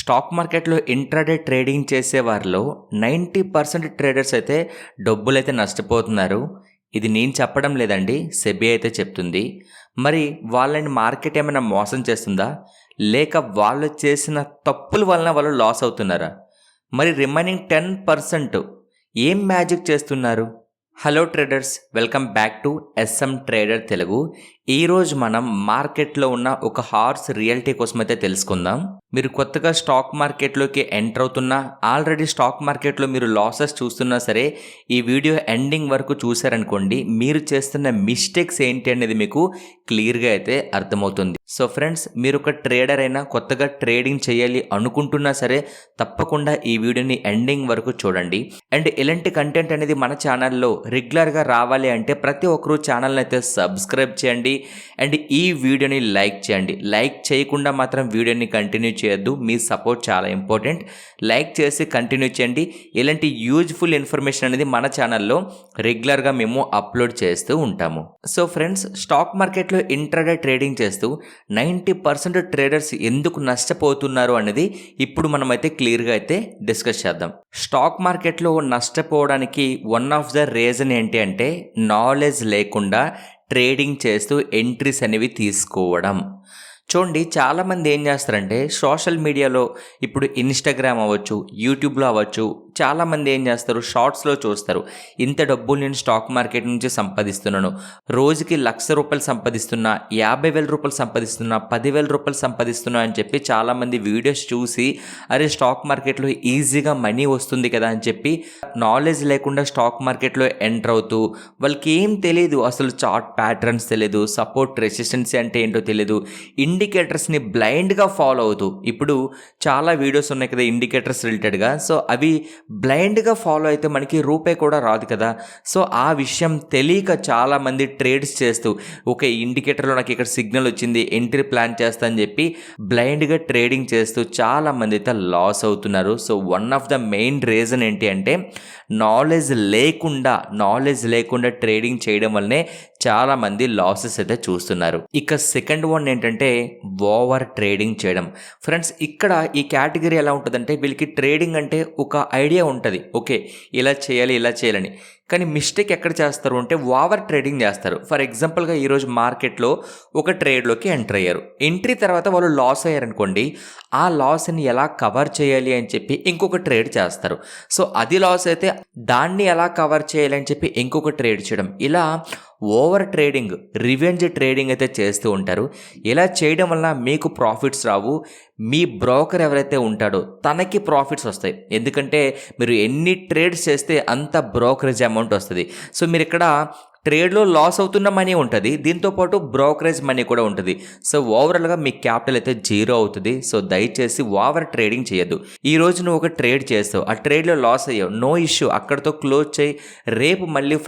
Stock మార్కెట్లో intraday trading చేసే వారిలో 90% ట్రేడర్స్ అయితే డబ్బులైతే నష్టపోతున్నారు. ఇది నేను చెప్పడం లేదండి, సెబీ అయితే చెప్తుంది. మరి వాళ్ళని మార్కెట్ ఏమైనా మోసం చేస్తుందా, లేక వాళ్ళు చేసిన తప్పుల వలన వాళ్ళు లాస్ అవుతున్నారా? మరి రిమైనింగ్ 10% ఏం మ్యాజిక్ చేస్తున్నారు? Hello traders, welcome back to S M trader Telugu. ఈరోజు మనం మార్కెట్లో ఉన్న ఒక హార్స్ రియాలిటీ కోసం అయితే తెలుసుకుందాం. మీరు కొత్తగా స్టాక్ మార్కెట్లోకి ఎంటర్ అవుతున్నా, ఆల్రెడీ స్టాక్ మార్కెట్లో మీరు లాసెస్ చూస్తున్నా సరే, ఈ వీడియో ఎండింగ్ వరకు చూసారనుకోండి, మీరు చేస్తున్న మిస్టేక్స్ ఏంటి అనేది మీకు క్లియర్గా అయితే అర్థమవుతుంది. సో ఫ్రెండ్స్, మీరు ఒక ట్రేడర్ అయినా కొత్తగా ట్రేడింగ్ చేయాలి అనుకుంటున్నా సరే తప్పకుండా ఈ వీడియోని ఎండింగ్ వరకు చూడండి. అండ్ ఇలాంటి కంటెంట్ అనేది మన ఛానల్లో రెగ్యులర్గా రావాలి అంటే ప్రతి ఒక్కరూ ఛానల్ని అయితే సబ్స్క్రైబ్ చేయండి అండ్ ఈ వీడియోని లైక్ చేయండి. లైక్ చేయకుండా మాత్రం వీడియోని కంటిన్యూ చేయొద్దు, మీ సపోర్ట్ చాలా ఇంపార్టెంట్. లైక్ చేసి కంటిన్యూ చేయండి. ఇలాంటి యూజ్ఫుల్ ఇన్ఫర్మేషన్ అనేది మన ఛానల్లో రెగ్యులర్గా మేము అప్లోడ్ చేస్తూ ఉంటాము. సో ఫ్రెండ్స్, స్టాక్ మార్కెట్లో ఇంట్రాడే ట్రేడింగ్ చేస్తూ 90% ట్రేడర్స్ ఎందుకు నష్టపోతున్నారు అనేది ఇప్పుడు మనమైతే క్లియర్గా అయితే డిస్కస్ చేద్దాం. స్టాక్ మార్కెట్లో నష్టపోవడానికి వన్ ఆఫ్ ద రీజన్ ఏంటి అంటే నాలెడ్జ్ లేకుండా ట్రేడింగ్ చేస్తూ ఎంట్రీస్ అనేవి తీసుకోవడం. చూడండి, చాలామంది ఏం చేస్తారంటే సోషల్ మీడియాలో, ఇప్పుడు ఇన్స్టాగ్రామ్ అవ్వచ్చు, యూట్యూబ్లో అవ్వచ్చు, చాలామంది ఏం చేస్తారు, షార్ట్స్లో చూస్తారు, ఇంత డబ్బులు నేను స్టాక్ మార్కెట్ నుంచి సంపాదిస్తున్నాను, రోజుకి ₹1,00,000 సంపాదిస్తున్నా, ₹50,000 సంపాదిస్తున్నా, ₹10,000 సంపాదిస్తున్నా అని చెప్పి చాలామంది వీడియోస్ చూసి అరే స్టాక్ మార్కెట్లో ఈజీగా మనీ వస్తుంది కదా అని చెప్పి నాలెడ్జ్ లేకుండా స్టాక్ మార్కెట్లో ఎంటర్ అవుతూ, వాళ్ళకి ఏం తెలియదు, అసలు చార్ట్ ప్యాటర్న్స్ తెలియదు, సపోర్ట్ రెసిస్టెన్సీ అంటే ఏంటో తెలియదు, ఇండికేటర్స్ని బ్లైండ్గా ఫాలో అవుతూ, ఇప్పుడు చాలా వీడియోస్ ఉన్నాయి కదా ఇండికేటర్స్ రిలేటెడ్గా, సో అవి బ్లైండ్గా ఫాలో అయితే మనకి రూపాయి కూడా రాదు కదా. సో ఆ విషయం తెలియక చాలామంది ట్రేడ్స్ చేస్తూ, ఓకే ఇండికేటర్లో నాకు ఇక్కడ సిగ్నల్ వచ్చింది, ఎంట్రీ ప్లాన్ చేస్తా అని చెప్పి బ్లైండ్గా ట్రేడింగ్ చేస్తూ చాలామంది అయితే లాస్ అవుతున్నారు. So one of the main reason ఏంటి అంటే నాలెడ్జ్ లేకుండా ట్రేడింగ్ చేయడం వల్లనే చాలామంది లాసెస్ అయితే చూస్తున్నారు. ఇక సెకండ్ వన్ ఏంటంటే ఓవర్ ట్రేడింగ్ చేయడం. ఫ్రెండ్స్, ఇక్కడ ఈ కేటగిరీ ఎలా ఉంటుందంటే వీళ్ళకి ట్రేడింగ్ అంటే ఒక ఐడియా ఉంటుంది, ఓకే ఇలా చేయాలని, కానీ మిస్టేక్ ఎక్కడ చేస్తారు అంటే ఓవర్ ట్రేడింగ్ చేస్తారు. ఫర్ ఎగ్జాంపుల్గా ఈరోజు మార్కెట్లో ఒక ట్రేడ్లోకి ఎంటర్ అయ్యారు, ఎంట్రీ తర్వాత వాళ్ళు లాస్ అయ్యారనుకోండి, ఆ లాస్ని ఎలా కవర్ చేయాలి అని చెప్పి ఇంకొక ట్రేడ్ చేస్తారు. సో అది లాస్ అయితే దాన్ని ఎలా కవర్ చేయాలి అని చెప్పి ఇంకొక ట్రేడ్ చేయడం, ఇలా ఓవర్ ట్రేడింగ్, రివెంజ్ ట్రేడింగ్ అయితే చేస్తూ ఉంటారు. ఇలా చేయడం వల్ల మీకు ప్రాఫిట్స్ రావు, మీ బ్రోకర్ ఎవరైతే ఉంటాడో తనకి ప్రాఫిట్స్ వస్తాయి. ఎందుకంటే మీరు ఎన్ని ట్రేడ్స్ చేస్తే అంత బ్రోకరేజ్ అమౌంట్ వస్తుంది. సో మీరు ఇక్కడ ట్రేడ్లో లాస్ అవుతున్న మనీ ఉంటుంది, దీంతోపాటు బ్రోకరేజ్ మనీ కూడా ఉంటుంది. సో ఓవరాల్గా మీ క్యాపిటల్ అయితే జీరో అవుతుంది. సో దయచేసి ఓవర్ ట్రేడింగ్ చేయొద్దు. ఈ రోజు నువ్వు ఒక ట్రేడ్ చేస్తావు, ఆ ట్రేడ్లో లాస్ అయ్యావు, నో ఇష్యూ, అక్కడితో క్లోజ్ చేయి. రేపు మళ్ళీ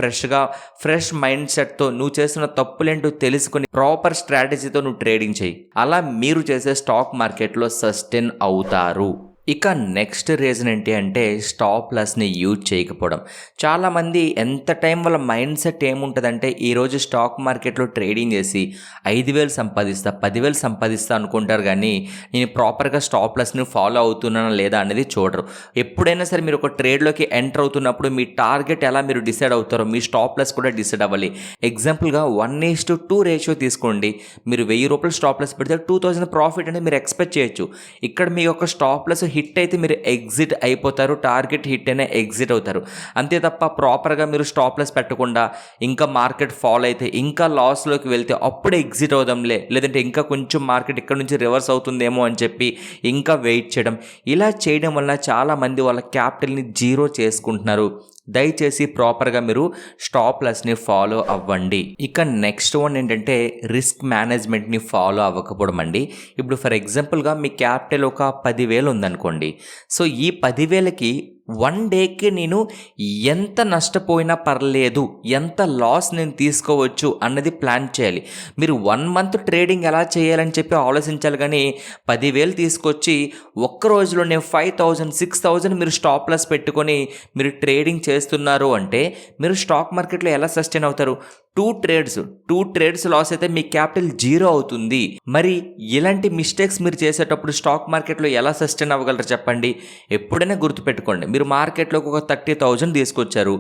ఫ్రెష్ మైండ్ సెట్తో నువ్వు చేసిన తప్పులేంటో తెలుసుకుని ప్రాపర్ స్ట్రాటజీతో నువ్వు ట్రేడింగ్ చేయి. అలా మీరు చేసే స్టాక్ మార్కెట్లో సస్టైన్ అవుతారు. ఇక నెక్స్ట్ రీజన్ ఏంటి అంటే స్టాప్ లాస్ని యూజ్ చేయకపోవడం. చాలామంది ఎంత టైం వాళ్ళ మైండ్ సెట్ ఏముంటుందంటే ఈరోజు స్టాక్ మార్కెట్లో ట్రేడింగ్ చేసి 5,000 సంపాదిస్తా, 10,000 సంపాదిస్తా అనుకుంటారు, కానీ నేను ప్రాపర్గా స్టాప్ లాస్ని ఫాలో అవుతున్నానా లేదా అనేది చూడరు. ఎప్పుడైనా సరే మీరు ఒక ట్రేడ్లోకి ఎంటర్ అవుతున్నప్పుడు మీ టార్గెట్ ఎలా మీరు డిసైడ్ అవుతారో మీ స్టాప్ లాస్ కూడా డిసైడ్ అవ్వాలి. ఎగ్జాంపుల్గా 1:2 రేషియో తీసుకోండి. మీరు ₹1,000 స్టాప్ లాస్ పెడితే 2,000 ప్రాఫిట్ అనేది మీరు ఎక్స్పెక్ట్ చేయొచ్చు. ఇక్కడ మీ యొక్క స్టాప్ లాస్ హిట్ అయితే మీరు ఎగ్జిట్ అయిపోతారు, టార్గెట్ హిట్ అయినా ఎగ్జిట్ అవుతారు. అంతే తప్ప ప్రాపర్గా మీరు స్టాప్ లాస్ పెట్టకుండా ఇంకా మార్కెట్ ఫాల్ అయితే ఇంకా లాస్లోకి వెళ్తే అప్పుడే ఎగ్జిట్ అవుదాంలే, లేదంటే ఇంకా కొంచెం మార్కెట్ ఇక్కడ నుంచి రివర్స్ అవుతుందేమో అని చెప్పి ఇంకా వెయిట్ చేయడం, ఇలా చేయడం వల్ల చాలామంది వాళ్ళ క్యాపిటల్ని జీరో చేసుకుంటున్నారు. దయచేసి ప్రాపర్గా మీరు స్టాప్ లాస్ని ఫాలో అవ్వండి. ఇక నెక్స్ట్ వన్ ఏంటంటే రిస్క్ మేనేజ్మెంట్ని ఫాలో అవ్వకపోవడం అండి. ఇప్పుడు ఫర్ ఎగ్జాంపుల్గా మీ క్యాపిటల్ ఒక 10,000 ఉందనుకోండి. సో ఈ 10,000కి 1 డేకి నేను ఎంత నష్టపోయినా పర్లేదు, ఎంత లాస్ నేను తీసుకోవచ్చు అన్నది ప్లాన్ చేయాలి. మీరు 1 మంత్ ట్రేడింగ్ ఎలా చేయాలని చెప్పి ఆలోచించాలి, కానీ 10,000 తీసుకొచ్చి ఒక్క రోజులోనే 5,000 6,000 మీరు స్టాప్ లాస్ పెట్టుకొని మీరు ట్రేడింగ్ చేస్తున్నారు అంటే మీరు స్టాక్ మార్కెట్లో ఎలా సస్టైన్ అవుతారు? 2 ట్రేడ్స్ లాస్ అయితే మీ క్యాపిటల్ 0 అవుతుంది. మరి ఇలాంటి మిస్టేక్స్ మీరు చేసేటప్పుడు స్టాక్ మార్కెట్లో ఎలా సస్టైన్ అవ్వగలరు చెప్పండి? ఎప్పుడైనా గుర్తుపెట్టుకోండి, మీరు మార్కెట్లోకి ఒక 30,000 తీసుకొచ్చారు.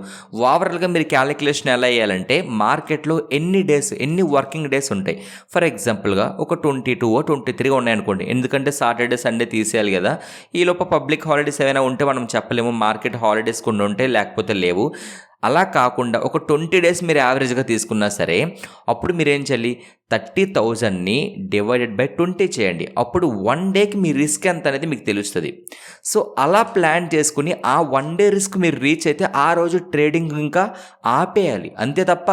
ఓవరాల్గా మీరు క్యాలిక్యులేషన్ ఎలా వేయాలంటే మార్కెట్లో ఎన్ని వర్కింగ్ డేస్ ఉంటాయి. ఫర్ ఎగ్జాంపుల్గా ఒక 22 23 ఉన్నాయనుకోండి, ఎందుకంటే సాటర్డే సండే తీసేయాలి కదా. ఈలోపు పబ్లిక్ హాలిడేస్ ఏమైనా ఉంటే మనం చెప్పలేము, మార్కెట్ హాలిడేస్ కొన్ని ఉంటాయి లేకపోతే లేవు. అలా కాకుండా ఒక 20 డేస్ మీరు యావరేజ్గా తీసుకున్నా సరే, అప్పుడు మీరేం చేయాలి, 30,000ని డివైడెడ్ బై 20 చేయండి. అప్పుడు 1 డేకి మీ రిస్క్ ఎంత అనేది మీకు తెలుస్తుంది. సో అలా ప్లాన్ చేసుకుని ఆ 1 డే రిస్క్ మీరు రీచ్ అయితే ఆ రోజు ట్రేడింగ్ ఇంకా ఆపేయాలి. అంతే తప్ప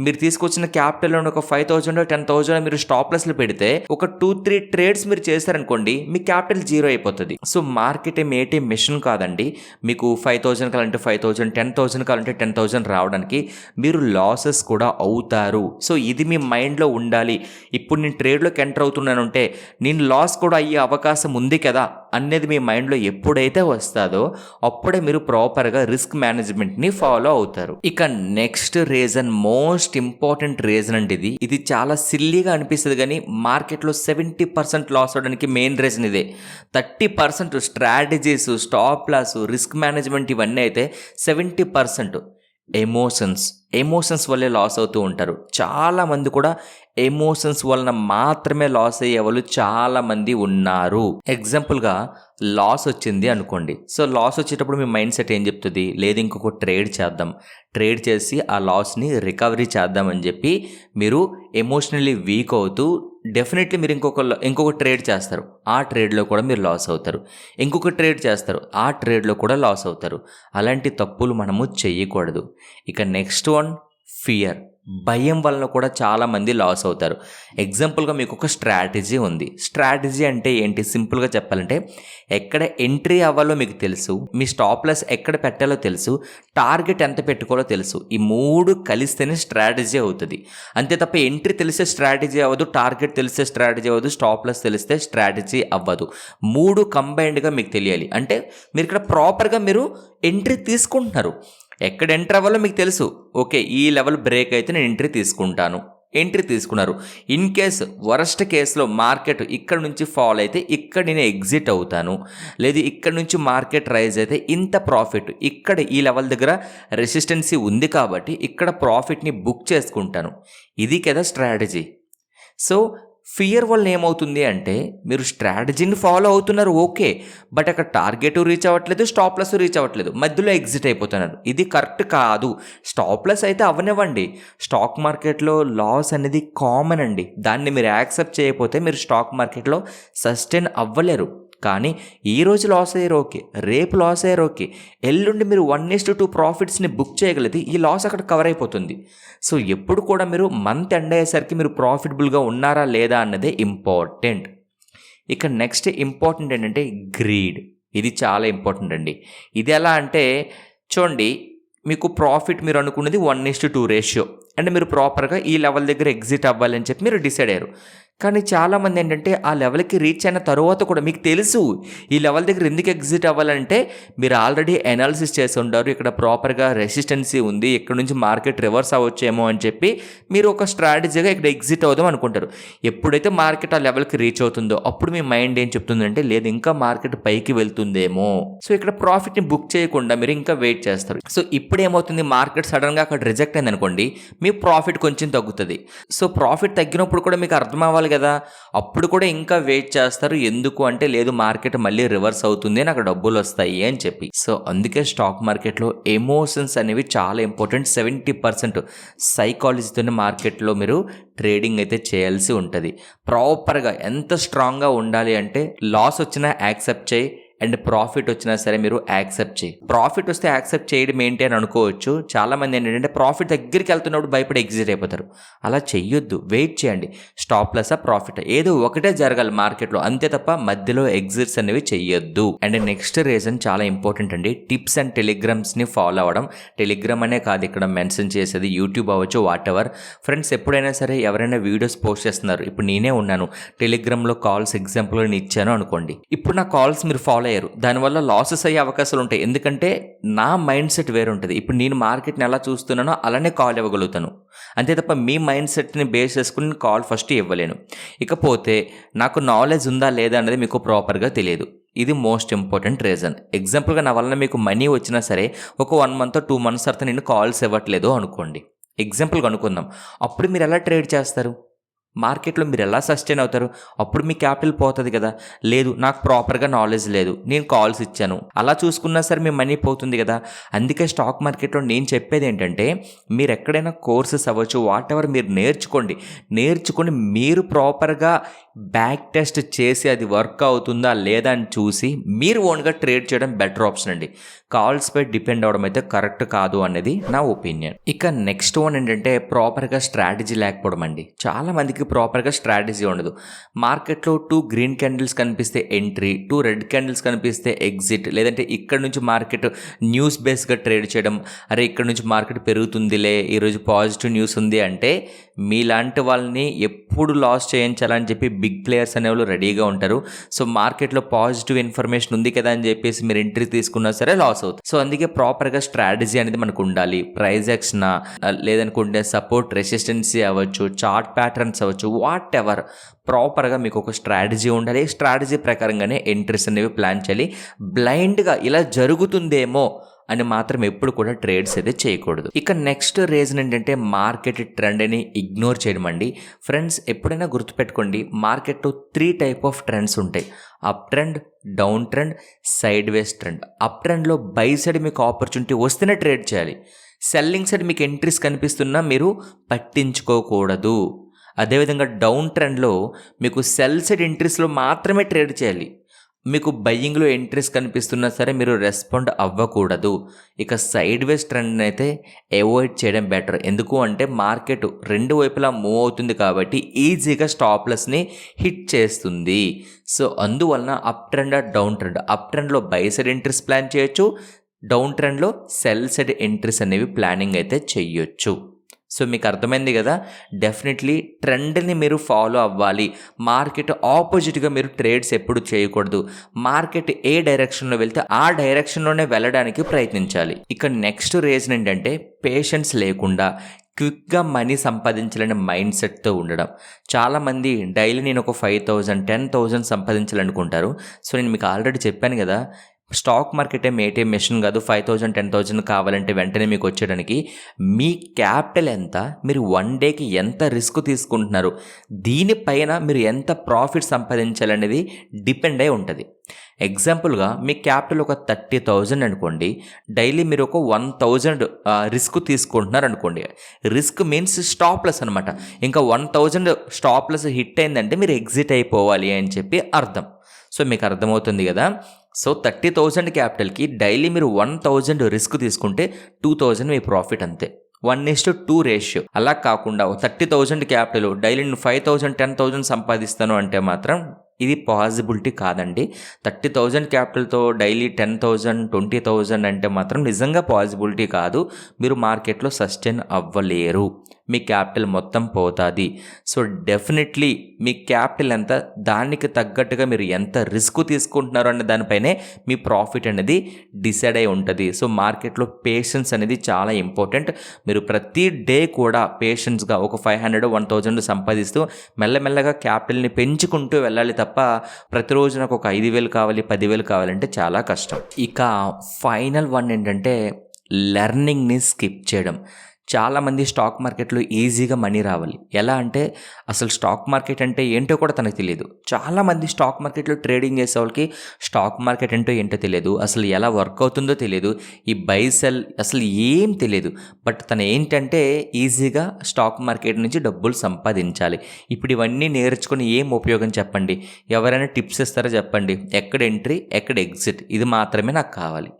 మీరు తీసుకొచ్చిన క్యాపిటల్లోని ఒక 5,000 10,000 మీరు స్టాప్ లాస్లు పెడితే ఒక 2-3 ట్రేడ్స్ మీరు చేశారనుకోండి, మీ క్యాపిటల్ 0 అయిపోతుంది. సో మార్కెట్ ఏటీఎం మెషిన్ కాదండి. మీకు 5,000 కావాలంటే 5,000, 10,000 కావాలంటే 10,000 రావడానికి మీరు లాసెస్ కూడా అవుతారు. సో ఇది మీ మైండ్లో ఉండాలి. ఇప్పుడు నేను ట్రేడ్లోకి ఎంటర్ అవుతున్నానంటే నేను లాస్ కూడా అయ్యే అవకాశం ఉంది కదా అనేది మీ మైండ్లో ఎప్పుడైతే వస్తుందో అప్పుడే మీరు ప్రాపర్గా రిస్క్ మేనేజ్మెంట్ని ఫాలో అవుతారు. ఇక next reason, most important reason అంటే ఇది చాలా సిల్లీగా అనిపిస్తుంది, కానీ మార్కెట్లో 70% లాస్ అవడానికి మెయిన్ రీజన్ ఇదే. 30% strategies, stop loss, risk management ఇవన్నీ అయితే 70% ఎమోషన్స్ వల్లే లాస్ అవుతూ ఉంటారు. చాలామంది కూడా ఎమోషన్స్ వలన మాత్రమే లాస్ అయ్యే వాళ్ళు చాలామంది ఉన్నారు. ఎగ్జాంపుల్గా లాస్ వచ్చింది అనుకోండి. సో లాస్ వచ్చేటప్పుడు మీ మైండ్ సెట్ ఏం చెప్తుంది, లేదు ఇంకొక ట్రేడ్ చేసి ఆ లాస్ని రికవరీ చేద్దామని చెప్పి మీరు ఎమోషనల్లీ వీక్ అవుతూ డెఫినెట్లీ మీరు ఇంకొక ట్రేడ్ చేస్తారు, ఆ ట్రేడ్లో కూడా మీరు లాస్ అవుతారు. ఇంకొక ట్రేడ్ చేస్తారు, ఆ ట్రేడ్లో కూడా లాస్ అవుతారు. అలాంటి తప్పులు మనము చెయ్యకూడదు. ఇక నెక్స్ట్ వన్, ఫియర్. భయం వలన కూడా చాలామంది లాస్ అవుతారు. ఎగ్జాంపుల్గా మీకు ఒక స్ట్రాటజీ ఉంది. స్ట్రాటజీ అంటే ఏంటి? సింపుల్గా చెప్పాలంటే ఎక్కడ ఎంట్రీ అవ్వాలో మీకు తెలుసు, మీ స్టాప్ లాస్ ఎక్కడ పెట్టాలో తెలుసు, టార్గెట్ ఎంత పెట్టుకోవాలో తెలుసు. ఈ 3 కలిస్తేనే స్ట్రాటజీ అవుతుంది. అంతే తప్ప ఎంట్రీ తెలిస్తే స్ట్రాటజీ అవ్వదు, టార్గెట్ తెలిస్తే స్ట్రాటజీ అవ్వదు, స్టాప్ లాస్ తెలిస్తే స్ట్రాటజీ అవ్వదు. 3 కంబైన్డ్గా మీకు తెలియాలి. అంటే మీరు ఇక్కడ ప్రాపర్గా మీరు ఎంట్రీ తీసుకుంటున్నారు. ఎక్కడ ఎంటర్ అవ్వాలో మీకు తెలుసు. ఓకే, ఈ లెవెల్ బ్రేక్ అయితే నేను ఎంట్రీ తీసుకున్నారు. ఇన్ కేస్ వరస్ట్ కేసులో మార్కెట్ ఇక్కడ నుంచి ఫాల్ అయితే ఇక్కడ నేను ఎగ్జిట్ అవుతాను. లేదు ఇక్కడ నుంచి మార్కెట్ రైజ్ అయితే ఇంత ప్రాఫిట్, ఇక్కడ ఈ లెవెల్ దగ్గర రెసిస్టెన్సీ ఉంది కాబట్టి ఇక్కడ ప్రాఫిట్ని బుక్ చేసుకుంటాను. ఇది కదా స్ట్రాటజీ. సో ఫియర్ వల్ల ఏమవుతుంది అంటే మీరు స్ట్రాటజీని ఫాలో అవుతున్నారు ఓకే, బట్ అక్కడ టార్గెట్ రీచ్ అవ్వట్లేదు, స్టాప్ లాస్ రీచ్ అవ్వట్లేదు, మధ్యలో ఎగ్జిట్ అయిపోతున్నారు. ఇది కరెక్ట్ కాదు. స్టాప్ లాస్ అయితే అవ్వనివ్వండి. స్టాక్ మార్కెట్లో లాస్ అనేది కామన్ అండి. దాన్ని మీరు యాక్సెప్ట్ చేయకపోతే మీరు స్టాక్ మార్కెట్లో సస్టైన్ అవ్వలేరు. కానీ ఈరోజు లాస్ అయ్యారు ఓకే, రేపు లాస్ అయ్యారు ఓకే, ఎల్లుండి మీరు 1:2 ప్రాఫిట్స్ని బుక్ చేయగలిగితే ఈ లాస్ అక్కడ కవర్ అయిపోతుంది. సో ఎప్పుడు కూడా మీరు మంత్ ఎండ్ అయ్యేసరికి మీరు ప్రాఫిటబుల్గా ఉన్నారా లేదా అన్నదే ఇంపార్టెంట్. ఇక నెక్స్ట్ ఇంపార్టెంట్ ఏంటంటే గ్రీడ్. ఇది చాలా ఇంపార్టెంట్ అండి. ఇది ఎలా అంటే చూడండి, మీకు ప్రాఫిట్ మీరు అనుకున్నది 1:2 రేషియో, అంటే మీరు ప్రాపర్గా ఈ లెవెల్ దగ్గర ఎగ్జిట్ అవ్వాలని చెప్పి మీరు డిసైడ్ అయ్యారు. కానీ చాలామంది ఏంటంటే ఆ లెవెల్కి రీచ్ అయిన తర్వాత కూడా మీకు తెలుసు ఈ లెవెల్ దగ్గర ఎందుకు ఎగ్జిట్ అవ్వాలంటే మీరు ఆల్రెడీ అనాలిసిస్ చేసి ఉంటారు, ఇక్కడ ప్రాపర్గా రెసిస్టెన్సీ ఉంది, ఇక్కడ నుంచి మార్కెట్ రివర్స్ అవ్వచ్చేమో అని చెప్పి మీరు ఒక స్ట్రాటజీగా ఇక్కడ ఎగ్జిట్ అవుదాం అనుకుంటారు. ఎప్పుడైతే మార్కెట్ ఆ లెవెల్కి రీచ్ అవుతుందో అప్పుడు మీ మైండ్ ఏం చెప్తుందంటే లేదు ఇంకా మార్కెట్ పైకి వెళ్తుందేమో. సో ఇక్కడ ప్రాఫిట్ని బుక్ చేయకుండా మీరు ఇంకా వెయిట్ చేస్తారు. సో ఇప్పుడు ఏమవుతుంది, మార్కెట్ సడన్గా అక్కడ రిజెక్ట్ అయింది అనుకోండి, మీ ప్రాఫిట్ కొంచెం తగ్గుతుంది. సో ప్రాఫిట్ తగ్గినప్పుడు కూడా మీకు అర్థం అవ్వాలి కదా, అప్పుడు కూడా ఇంకా వెయిట్ చేస్తారు. ఎందుకు అంటే లేదు మార్కెట్ మళ్ళీ రివర్స్ అవుతుంది, నాకు డబ్బులు వస్తాయి అని చెప్పి. సో అందుకే స్టాక్ మార్కెట్లో ఎమోషన్స్ అనేవి చాలా ఇంపార్టెంట్. 70% సైకాలజీతోనే మార్కెట్లో మీరు ట్రేడింగ్ అయితే చేయాల్సి ఉంటుంది. ప్రాపర్గా ఎంత స్ట్రాంగ్గా ఉండాలి అంటే లాస్ వచ్చినా యాక్సెప్ట్ చేయి, అండ్ ప్రాఫిట్ వచ్చినా సరే మీరు యాక్సెప్ట్ చేయి. ప్రాఫిట్ వస్తే యాక్సెప్ట్ చేయడం ఏంటి అని అనుకోవచ్చు. చాలామంది ఏంటంటే ప్రాఫిట్ దగ్గరికి వెళ్తున్నప్పుడు భయపడి ఎగ్జిట్ అయిపోతారు. అలా చెయ్యొద్దు, వెయిట్ చేయండి. స్టాప్ లాసా ప్రాఫిట్ ఏదో ఒకటే జరగాలి మార్కెట్లో, అంతే తప్ప మధ్యలో ఎగ్జిట్స్ అనేవి చెయ్యొద్దు. అండ్ నెక్స్ట్ రీజన్ చాలా ఇంపార్టెంట్ అండి, టిప్స్ అండ్ టెలిగ్రామ్స్ని ఫాలో అవ్వడం. టెలిగ్రామ్ అనే కాదు ఇక్కడ మెన్షన్ చేసేది, యూట్యూబ్ అవ్వచ్చు, వాట్ ఎవర్. ఫ్రెండ్స్ ఎప్పుడైనా సరే ఎవరైనా వీడియోస్ పోస్ట్ చేస్తున్నారు, ఇప్పుడు నేనే ఉన్నాను టెలిగ్రామ్లో కాల్స్ ఎగ్జాంపుల్ నేను ఇచ్చాను అనుకోండి, ఇప్పుడు నా కాల్స్ మీరు ఫాలో అయ్యారు, దానివల్ల లాసెస్ అయ్యే అవకాశాలు ఉంటాయి. ఎందుకంటే నా మైండ్ సెట్ వేరు ఉంటుంది. ఇప్పుడు నేను మార్కెట్ని ఎలా చూస్తున్నానో అలానే కాల్ ఇవ్వగలుగుతాను, అంతే తప్ప మీ మైండ్ సెట్ని బేస్ చేసుకుని నేను కాల్ ఫస్ట్ ఇవ్వలేను. ఇకపోతే నాకు నాలెడ్జ్ ఉందా లేదా అనేది మీకు ప్రాపర్గా తెలియదు. ఇది మోస్ట్ ఇంపార్టెంట్ రీజన్. ఎగ్జాంపుల్గా నా వలన మీకు మనీ వచ్చినా సరే ఒక 1 month 2 months తర్వాత నేను కాల్స్ ఇవ్వట్లేదు అనుకోండి, ఎగ్జాంపుల్గా అనుకుందాం. అప్పుడు మీరు ఎలా ట్రేడ్ చేస్తారు? మార్కెట్లో మీరు ఎలా సస్టైన్ అవుతారు? అప్పుడు మీ క్యాపిటల్ పోతుంది కదా. లేదు నాకు ప్రాపర్గా నాలెడ్జ్ లేదు, నేను కాల్స్ ఇచ్చాను, అలా చూసుకున్నా సరే మీ మనీ పోతుంది కదా. అందుకే స్టాక్ మార్కెట్లో నేను చెప్పేది ఏంటంటే, మీరు ఎక్కడైనా కోర్సెస్ అవ్వచ్చు, వాట్ ఎవర్ మీరు నేర్చుకొని మీరు ప్రాపర్గా బ్యాక్ టెస్ట్ చేసి అది వర్క్ అవుతుందా లేదా అని చూసి మీరు ఓన్గా ట్రేడ్ చేయడం బెటర్ ఆప్షన్ అండి. కాల్స్పై డిపెండ్ అవ్వడం అయితే కరెక్ట్ కాదు అనేది నా ఒపీనియన్. ఇక నెక్స్ట్ వన్ ఏంటంటే ప్రాపర్గా స్ట్రాటజీ లేకపోవడం అండి. చాలామందికి ప్రాపర్గా స్ట్రాటజీ ఉండదు. మార్కెట్లో 2 green candles కనిపిస్తే ఎంట్రీ, 2 red candles కనిపిస్తే ఎగ్జిట్, లేదంటే ఇక్కడ నుంచి మార్కెట్ న్యూస్ బేస్గా ట్రేడ్ చేయడం. అరే ఇక్కడ నుంచి మార్కెట్ పెరుగుతుందిలే, ఈరోజు పాజిటివ్ న్యూస్ ఉంది అంటే మీలాంటి వాళ్ళని ఎప్పుడు లాస్ చేయించాలని చెప్పి బిగ్ ప్లేయర్స్ అనేవాళ్ళు రెడీగా ఉంటారు. సో మార్కెట్లో పాజిటివ్ ఇన్ఫర్మేషన్ ఉంది కదా అని చెప్పేసి మీరు ఎంట్రీ తీసుకున్నా సరే లాస్ అవుతుంది. సో అందుకే ప్రాపర్గా స్ట్రాటజీ అనేది మనకు ఉండాలి. ప్రైస్ యాక్షన్ లేదనుకుంటే సపోర్ట్ రెసిస్టెన్సీ అవ్వచ్చు, చార్ట్ ప్యాటర్న్స్ అవ్వచ్చు, వాట్ ఎవర్, ప్రాపర్గా మీకు ఒక స్ట్రాటజీ ఉండాలి. స్ట్రాటజీ ప్రకారంగానే ఎంట్రీస్ అనేవి ప్లాన్ చేయాలి. బ్లైండ్గా ఇలా జరుగుతుందేమో అని మాత్రం ఎప్పుడు కూడా ట్రేడ్స్ అయితే చేయకూడదు. ఇక నెక్స్ట్ రీజన్ ఏంటంటే మార్కెట్ ట్రెండ్ని ఇగ్నోర్ చేయడం అండి. ఫ్రెండ్స్ ఎప్పుడైనా గుర్తుపెట్టుకోండి, మార్కెట్లో 3 type ఆఫ్ ట్రెండ్స్ ఉంటాయి. Up trend, down trend, side వేస్ ట్రెండ్. అప్ ట్రెండ్లో బై సైడ్ మీకు ఆపర్చునిటీ వస్తేనే ట్రేడ్ చేయాలి. సెల్లింగ్ సైడ్ మీకు ఎంట్రీస్ కనిపిస్తున్నా మీరు పట్టించుకోకూడదు. అదేవిధంగా డౌన్ ట్రెండ్లో మీకు సెల్ సైడ్ ఎంట్రీస్లో మాత్రమే ట్రేడ్ చేయాలి. మీకు బయ్యింగ్లో ఎంట్రీస్ కనిపిస్తున్నా సరే మీరు రెస్పాండ్ అవ్వకూడదు. ఇక సైడ్ వేస్ ట్రెండ్ అయితే అవాయిడ్ చేయడం బెటర్. ఎందుకు అంటే మార్కెట్ 2 వైపులా మూవ్ అవుతుంది కాబట్టి ఈజీగా స్టాప్లెస్ని హిట్ చేస్తుంది. సో అందువలన up trend down trend, up ట్రెండ్లో బై సైడ్ ఎంట్రీస్ ప్లాన్ చేయొచ్చు, డౌన్ ట్రెండ్లో సెల్ సైడ్ ఎంట్రీస్ అనేవి ప్లానింగ్ అయితే చెయ్యొచ్చు. సో మీకు అర్థమైంది కదా. డెఫినెట్లీ ట్రెండ్ని మీరు ఫాలో అవ్వాలి. మార్కెట్ ఆపోజిట్గా మీరు ట్రేడ్స్ ఎప్పుడు చేయకూడదు. మార్కెట్ ఏ డైరెక్షన్లో వెళ్తే ఆ డైరెక్షన్లోనే వెళ్ళడానికి ప్రయత్నించాలి. ఇక నెక్స్ట్ రీజన్ ఏంటంటే పేషెన్స్ లేకుండా క్విక్గా మనీ సంపాదించాలనే మైండ్ సెట్తో ఉండడం. చాలామంది డైలీ నేను ఒక 5,000 10,000 సంపాదించాలనుకుంటారు. సో నేను మీకు ఆల్రెడీ చెప్పాను కదా, స్టాక్ మార్కెట్ ఏటీఎం మెషిన్ కాదు. 5,000 10,000 కావాలంటే వెంటనే మీకు వచ్చేయడానికి మీ క్యాపిటల్ ఎంత, మీరు 1 dayకి ఎంత రిస్క్ తీసుకుంటున్నారు, దీనిపైన మీరు ఎంత ప్రాఫిట్ సంపాదించాలనేది డిపెండ్ అయి ఉంటుంది. ఎగ్జాంపుల్గా మీ క్యాపిటల్ ఒక 30,000 అనుకోండి, డైలీ మీరు ఒక 1,000 రిస్క్ తీసుకుంటున్నారు అనుకోండి. రిస్క్ మీన్స్ స్టాప్లెస్ అనమాట. ఇంకా 1,000 స్టాప్లెస్ హిట్ అయిందంటే మీరు ఎగ్జిట్ అయిపోవాలి అని చెప్పి అర్థం. సో మీకు అర్థమవుతుంది కదా. సో 30,000 క్యాపిటల్కి డైలీ మీరు 1,000 రిస్క్ తీసుకుంటే 2,000 మీ ప్రాఫిట్ అంతే. 1:2 రేషియో. అలా కాకుండా 30,000 క్యాపిటల్ డైలీ నేను 5,000 10,000 సంపాదిస్తాను అంటే మాత్రం ఇది పాసిబిలిటీ కాదండి. 30,000 క్యాపిటల్తో డైలీ 10,000 20,000 అంటే మాత్రం నిజంగా పాసిబిలిటీ కాదు. మీరు మార్కెట్లో సస్టైన్ అవ్వలేరు, మీ క్యాపిటల్ మొత్తం పోతుంది. సో డెఫినెట్లీ మీ క్యాపిటల్ ఎంత, దానికి తగ్గట్టుగా మీరు ఎంత రిస్క్ తీసుకుంటున్నారు అనే దానిపైనే మీ ప్రాఫిట్ అనేది డిసైడ్ అయి ఉంటుంది. సో మార్కెట్లో పేషెన్స్ అనేది చాలా ఇంపార్టెంట్. మీరు ప్రతి డే కూడా పేషెన్స్గా ఒక 500 1,000 సంపాదిస్తూ మెల్లమెల్లగా క్యాపిటల్ని పెంచుకుంటూ వెళ్ళాలి తప్ప ప్రతిరోజు నాకు ఒక 5,000 కావాలి 10,000 కావాలంటే చాలా కష్టం. ఇక ఫైనల్ వన్ ఏంటంటే లెర్నింగ్ని స్కిప్ చేయడం. చాలామంది స్టాక్ మార్కెట్లో ఈజీగా మనీ రావాలి. ఎలా అంటే అసలు స్టాక్ మార్కెట్ అంటే ఏంటో కూడా తనకు తెలియదు. చాలామంది స్టాక్ మార్కెట్లో ట్రేడింగ్ చేసే వాళ్ళకి స్టాక్ మార్కెట్ ఏంటో తెలియదు. అసలు ఎలా వర్క్ అవుతుందో తెలియదు. ఈ బై సెల్ అసలు ఏం తెలియదు. బట్ తను ఏంటంటే ఈజీగా స్టాక్ మార్కెట్ నుంచి డబ్బులు సంపాదించాలి. ఇప్పుడు ఇవన్నీ నేర్చుకుని ఏం ఉపయోగం చెప్పండి? ఎవరైనా టిప్స్ ఇస్తారో చెప్పండి. ఎక్కడ ఎంట్రీ, ఎక్కడ ఎగ్జిట్, ఇది మాత్రమే నాకు కావాలి.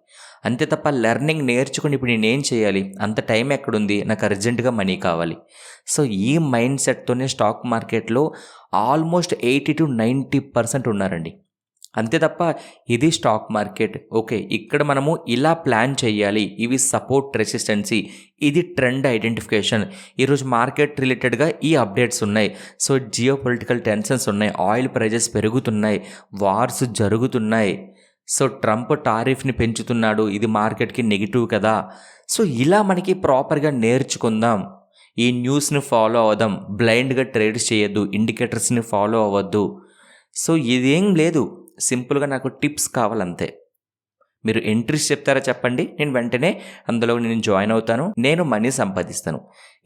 అంతే తప్ప లెర్నింగ్ నేర్చుకుని ఇప్పుడు నేనేం చేయాలి, అంత టైం ఎక్కడుంది, నాకు అర్జెంటుగా మనీ కావాలి. సో ఈ మైండ్ సెట్తోనే స్టాక్ మార్కెట్లో ఆల్మోస్ట్ 80-90% ఉన్నారండి. అంతే తప్ప ఇది స్టాక్ మార్కెట్, ఓకే ఇక్కడ మనము ఇలా ప్లాన్ చేయాలి, ఇవి సపోర్ట్ రెసిస్టెన్సీ, ఇది ట్రెండ్ ఐడెంటిఫికేషన్, ఈరోజు మార్కెట్ రిలేటెడ్గా ఈ అప్డేట్స్ ఉన్నాయి, సో జియో పొలిటికల్ టెన్షన్స్ ఉన్నాయి, ఆయిల్ ప్రైజెస్ పెరుగుతున్నాయి, వార్స్ జరుగుతున్నాయి, సో ట్రంప్ టారిఫ్ని పెంచుతున్నాడు, ఇది మార్కెట్కి నెగిటివ్ కదా. సో ఇలా మనకి ప్రాపర్గా నేర్చుకుందాం, ఈ న్యూస్ని ఫాలో అవుదాం, బ్లైండ్గా ట్రేడ్స్ చేయొద్దు, ఇండికేటర్స్ని ఫాలో అవ్వద్దు. సో ఇదేం లేదు, సింపుల్గా నాకు టిప్స్ కావాలంతే. మీరు ఎంట్రీస్ చెప్తారా చెప్పండి, నేను వెంటనే అందులో నేను జాయిన్ అవుతాను, నేను మనీ సంపాదిస్తాను.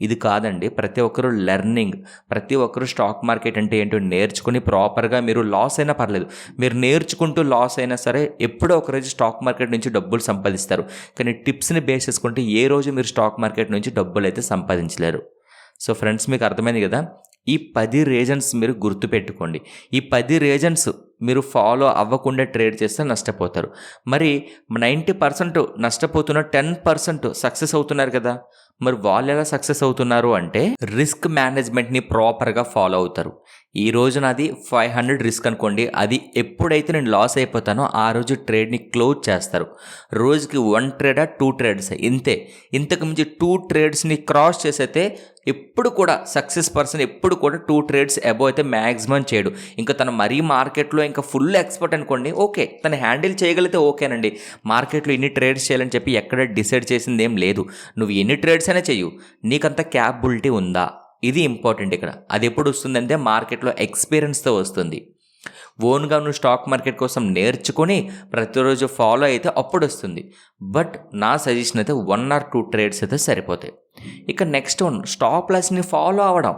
ఇది కాదండి, ప్రతి ఒక్కరు లెర్నింగ్, ప్రతి ఒక్కరు స్టాక్ మార్కెట్ అంటే ఏంటో నేర్చుకుని ప్రాపర్గా, మీరు లాస్ అయినా పర్లేదు, మీరు నేర్చుకుంటూ లాస్ అయినా సరే ఎప్పుడో ఒకరోజు స్టాక్ మార్కెట్ నుంచి డబ్బులు సంపాదిస్తారు. కానీ టిప్స్ని బేస్ చేసుకుంటే ఏ రోజు మీరు స్టాక్ మార్కెట్ నుంచి డబ్బులు అయితే సంపాదించలేరు. సో ఫ్రెండ్స్, మీకు అర్థమైంది కదా. ఈ 10 రీజన్స్ మీరు గుర్తుపెట్టుకోండి. ఈ 10 రీజన్స్ మీరు ఫాలో అవ్వకుండా ట్రేడ్ చేస్తే నష్టపోతారు. మరి 90% నష్టపోతున్న 10% సక్సెస్ అవుతున్నారు కదా. మరి వాళ్ళు ఎలా సక్సెస్ అవుతున్నారు అంటే రిస్క్ మేనేజ్మెంట్ని ప్రాపర్గా ఫాలో అవుతారు. ఈ రోజు నాది 500 రిస్క్ అనుకోండి, అది ఎప్పుడైతే నేను లాస్ అయిపోతానో ఆ రోజు ట్రేడ్ని క్లోజ్ చేస్తారు. రోజుకి 1 ట్రేడా 2 ట్రేడ్స్ ఇంతే. ఇంతకు మించి 2 ట్రేడ్స్ని క్రాస్ చేసైతే ఎప్పుడు కూడా సక్సెస్ పర్సన్ ఎప్పుడు కూడా 2 ట్రేడ్స్ అబోవ్ అయితే మ్యాక్సిమం చేయడు. ఇంకా తను మరీ మార్కెట్లో ఇంకా ఫుల్ ఎక్స్పర్ట్ అనుకోండి, ఓకే తను హ్యాండిల్ చేయగలిగితే ఓకేనండి. మార్కెట్లో ఇన్ని ట్రేడ్స్ చేయాలని చెప్పి ఎక్కడ డిసైడ్ చేసింది ఏం లేదు. నువ్వు ఎన్ని ట్రేడ్స్ అయినా చెయ్యు, నీకంత క్యాపబిలిటీ ఉందా, ఇది ఇంపార్టెంట్ ఇక్కడ. అది ఎప్పుడు వస్తుందంటే మార్కెట్లో ఎక్స్పీరియన్స్తో వస్తుంది. ఓన్గా నువ్వు స్టాక్ మార్కెట్ కోసం నేర్చుకొని ప్రతిరోజు ఫాలో అయితే అప్పుడు వస్తుంది. బట్ నా సజెషన్ అయితే 1 or 2 ట్రేడ్స్ అయితే సరిపోతాయి. ఇక నెక్స్ట్ వన్, స్టాప్ లాస్ని ఫాలో అవ్వడం.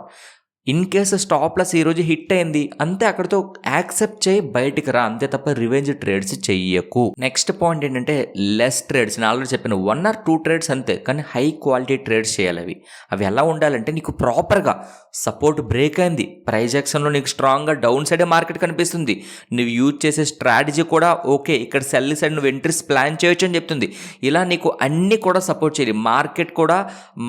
ఇన్ కేసు స్టాప్ లాస్ ఈరోజు హిట్ అయింది అంతే, అక్కడితో యాక్సెప్ట్ చేయి, బయటికి రా, అంతే తప్ప రివెంజ్ ట్రేడ్స్ చెయ్యకు. నెక్స్ట్ పాయింట్ ఏంటంటే లెస్ ట్రేడ్స్. నేను ఆల్రెడీ చెప్పాను 1 or 2 ట్రేడ్స్ అంతే, కానీ హై క్వాలిటీ ట్రేడ్స్ చేయాలి. అవి ఎలా ఉండాలంటే నీకు ప్రాపర్గా సపోర్ట్ బ్రేక్ అయింది, ప్రైజ్ యాక్షన్లో నీకు స్ట్రాంగ్గా డౌన్ సైడే మార్కెట్ కనిపిస్తుంది, నువ్వు యూజ్ చేసే స్ట్రాటజీ కూడా ఓకే, ఇక్కడ సెల్ సైడ్ నువ్వు ఎంట్రీస్ ప్లాన్ చేయొచ్చు అని చెప్తుంది. ఇలా నీకు అన్నీ కూడా సపోర్ట్ చేయాలి. మార్కెట్ కూడా,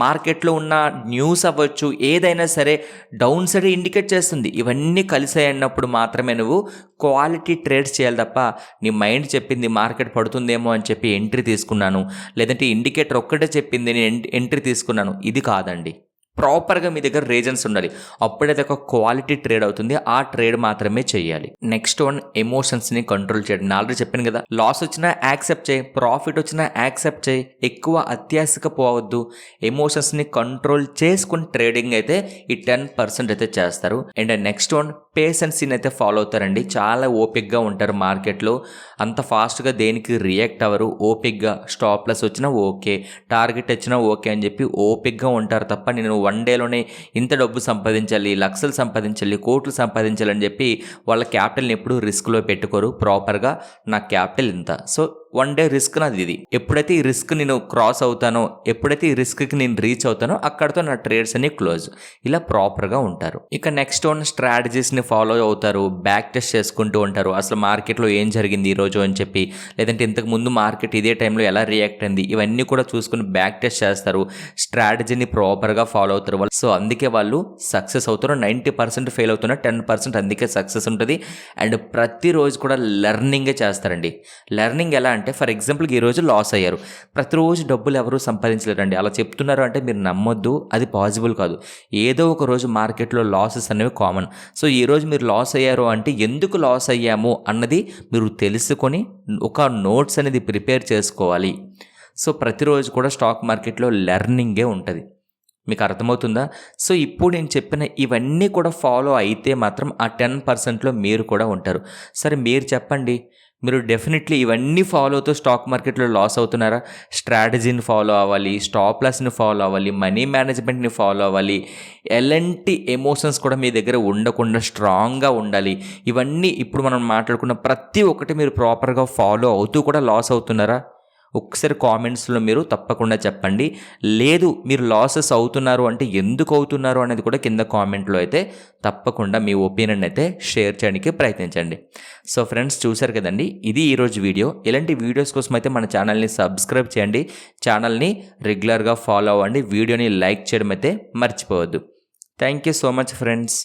మార్కెట్లో ఉన్న న్యూస్ అవ్వచ్చు ఏదైనా సరే డౌన్ సైడ్ ఇండికేట్ చేస్తుంది. ఇవన్నీ కలిసి అన్నప్పుడు మాత్రమే నువ్వు క్వాలిటీ ట్రేడ్స్ చేయాలి తప్ప నీ మైండ్ చెప్పింది మార్కెట్ పడుతుందేమో అని చెప్పి ఎంట్రీ తీసుకున్నాను, లేదంటే ఇండికేటర్ ఒక్కటే చెప్పింది నేను ఎంట్రీ తీసుకున్నాను, ఇది కాదండి. ప్రాపర్గా మీ దగ్గర రీజన్స్ ఉండాలి, అప్పుడైతే ఒక క్వాలిటీ ట్రేడ్ అవుతుంది. ఆ ట్రేడ్ మాత్రమే చేయాలి. నెక్స్ట్ వన్, ఎమోషన్స్ని కంట్రోల్ చేయడం. నేను ఆల్రెడీ చెప్పాను కదా, లాస్ వచ్చినా యాక్సెప్ట్ చేయి, ప్రాఫిట్ వచ్చినా యాక్సెప్ట్ చేయి, ఎక్కువ అత్యాశకు పోవద్దు. ఎమోషన్స్ని కంట్రోల్ చేసుకుని ట్రేడింగ్ అయితే ఈ 10% అయితే చేస్తారు. అండ్ నెక్స్ట్ వన్, పేషెన్సీని అయితే ఫాలో అవుతారండి. చాలా ఓపిక్గా ఉంటారు మార్కెట్లో, అంత ఫాస్ట్గా దేనికి రియాక్ట్ అవ్వరు. ఓపిక్గా స్టాప్ లాస్ వచ్చినా ఓకే, టార్గెట్ వచ్చినా ఓకే అని చెప్పి ఓపిక్గా ఉంటారు తప్ప నేను 1 డేలోనే ఇంత డబ్బు సంపాదించాలి, లక్షలు సంపాదించాలి, కోట్లు సంపాదించాలని చెప్పి వాళ్ళ క్యాపిటల్ని ఎప్పుడు రిస్క్లో పెట్టుకోరు. ప్రాపర్గా నా క్యాపిటల్ ఇంత, సో 1 డే రిస్క్ నాది ఇది, ఎప్పుడైతే ఈ రిస్క్ నేను క్రాస్ అవుతానో, ఎప్పుడైతే ఈ రిస్క్కి నేను రీచ్ అవుతానో అక్కడితో నా ట్రేడ్స్ అన్ని క్లోజ్. ఇలా ప్రాపర్గా ఉంటారు. ఇక నెక్స్ట్ వన్, స్ట్రాటజీస్ని ఫాలో అవుతారు, బ్యాక్ టెస్ట్ చేసుకుంటూ ఉంటారు. అసలు మార్కెట్లో ఏం జరిగింది ఈరోజు అని చెప్పి, లేదంటే ఇంతకు ముందు మార్కెట్ ఇదే టైంలో ఎలా రియాక్ట్ అయింది, ఇవన్నీ కూడా చూసుకుని బ్యాక్ టెస్ట్ చేస్తారు. స్ట్రాటజీని ప్రాపర్గా ఫాలో అవుతారు వాళ్ళు. సో అందుకే వాళ్ళు సక్సెస్ అవుతారు. 90% ఫెయిల్ అవుతున్న 10% అందుకే సక్సెస్ ఉంటుంది. అండ్ ప్రతిరోజు కూడా లెర్నింగే చేస్తారండి. లెర్నింగ్ ఎలా అంటే, ఫర్ ఎగ్జాంపుల్ ఈరోజు లాస్ అయ్యారు, ప్రతిరోజు డబ్బులు ఎవరు సంపాదించలేరండి. అలా చెప్తున్నారు అంటే మీరు నమ్మొద్దు, అది పాసిబుల్ కాదు. ఏదో ఒక రోజు మార్కెట్లో లాసెస్ అనేవి కామన్. సో ఈరోజు మీరు లాస్ అయ్యారు అంటే ఎందుకు లాస్ అయ్యాము అన్నది మీరు తెలుసుకొని ఒక నోట్స్ అనేది ప్రిపేర్ చేసుకోవాలి. సో ప్రతిరోజు కూడా స్టాక్ మార్కెట్లో లెర్నింగే ఉంటుంది. మీకు అర్థమవుతుందా? సో ఇప్పుడు నేను చెప్పిన ఇవన్నీ కూడా ఫాలో అయితే మాత్రం ఆ 10%లో మీరు కూడా ఉంటారు. సరే మీరు చెప్పండి, మీరు డెఫినెట్లీ ఇవన్నీ ఫాలో అవుతూ స్టాక్ మార్కెట్లో లాస్ అవుతున్నారా? స్ట్రాటజీని ఫాలో అవ్వాలి, స్టాప్ లాస్ని ఫాలో అవ్వాలి, మనీ మేనేజ్మెంట్ని ఫాలో అవ్వాలి, ఎలాంటి ఎమోషన్స్ కూడా మీ దగ్గర ఉండకుండా స్ట్రాంగ్గా ఉండాలి. ఇవన్నీ ఇప్పుడు మనం మాట్లాడుకున్న ప్రతి ఒక్కటి మీరు ప్రాపర్గా ఫాలో అవుతూ కూడా లాస్ అవుతున్నారా? ఒకసారి కామెంట్స్లో మీరు తప్పకుండా చెప్పండి. లేదు మీరు లాసెస్ అవుతున్నారు అంటే ఎందుకు అవుతున్నారు అనేది కూడా కింద కామెంట్లో అయితే తప్పకుండా మీ ఒపీనియన్ అయితే షేర్ చేయడానికి ప్రయత్నించండి. సో ఫ్రెండ్స్, చూశారు కదండి, ఇది ఈరోజు వీడియో. ఇలాంటి వీడియోస్ కోసం అయితే మన ఛానల్ని సబ్స్క్రైబ్ చేయండి, ఛానల్ని రెగ్యులర్గా ఫాలో అవ్వండి, వీడియోని లైక్ చేయడం అయితే మర్చిపోవద్దు. Thank you so much friends.